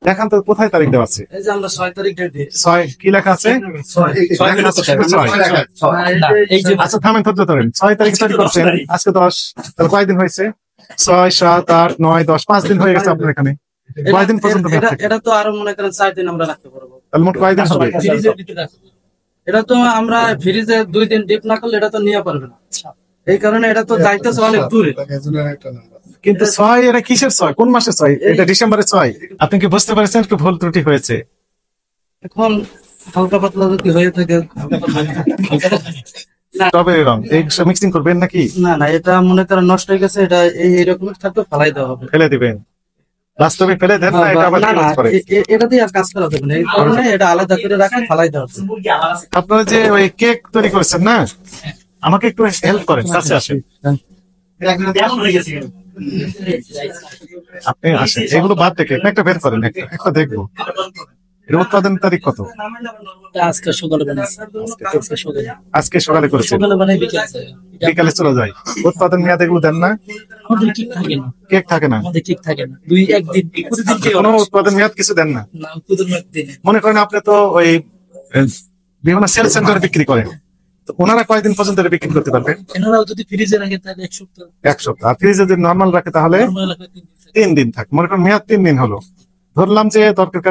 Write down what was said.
দেখান তো কোথায় তারিখ দেওয়া আছে? এই যে আমরা 6 তারিখ ডেট দিই। 6 কি লেখা আছে? 6 আচ্ছা থামেন, ধৈর্য ধরেন। 6 তারিখ তৈরি করছেন, আজকে 10, তাহলে কয়দিন হয়েছে? 6, 7, 8, 9, 10, 5 দিন হয়ে গেছে আপনার এখানে। কয়দিন পর্যন্ত মেয়াদ থাকে? এটা তো আরো মনে করেন 4 দিন আমরা রাখতে পারবো। তাহলে মোট কয়দিন হবে? এটা তো আমরা ফ্রিজে 2 দিন ডিপ না করলে এটা তো নিয়ে পারবে না। এই কারণে এটা তো যাইতেছে অনেক দূরে। কিন্তু 6 এটা কিসের 6? কোন মাসের 6? এটা ডিসেম্বরের 6। আপনি কি বুঝতে পারছেন একটু ভুল ত্রুটি হয়েছে? এখন হালকা পাতলা যদি হয়ে থাকে স্ট্রবেরি রং এই মিক্সিং করবেন নাকি? না না, এটা মনে করেন নষ্ট হয়ে গেছে, এটা এইরকম থাকলে ফালাই দেওয়া হবে। ফেলে দিবেন? বাস্তবে ফেলে দেন না, এটা আবার না না, ইউজ করে? এটা দিয়ে আর কাজ করা যাবে না, এই কারণে এটা আলাদা করে রাখে ফালাই দেওয়া হবে। আপনারা যে ওই কেক তৈরি করেছেন না, আমাকে একটু হেল্প করেন, কাছে আসেন। আপনি আসেন, এগুলো বাদ দেখে একটা বের করেন, একটা দেখবো এর উৎপাদন তারিখ কত? আজকে সকালে বানাইছি। আজকে সকালে করেছেন, সকালে বানাই বিকালে চলে যায়। উৎপাদন মেয়াদ এগুলো দেন না? আমাদের ঠিক থাকে না, কেক থাকে না? আমাদের ঠিক থাকে না, 2-1 দিন প্রতিদিন কেউ কোনো উৎপাদন মেয়াদ কিছু দেন না? না, প্রতিদিন দিনে। মনে করেন আপনি তো ওই বিভিন্ন সেল সেন্টারে বিক্রি করেন, তো ওনারা কয়দিন পর্যন্ত এটা বিক্রি করতে পারবেন? এনারাও যদি ফ্রিজে রাখে তাহলে 1 সপ্তাহ, 1 সপ্তাহ। আর ফ্রিজে যদি নর্মাল রাখে তাহলে নরমাল রাখলে 3 দিন। 3 দিন থাকে। মনে করেন মেয়াদ 3 দিন হলো, ধরলাম যে দরকার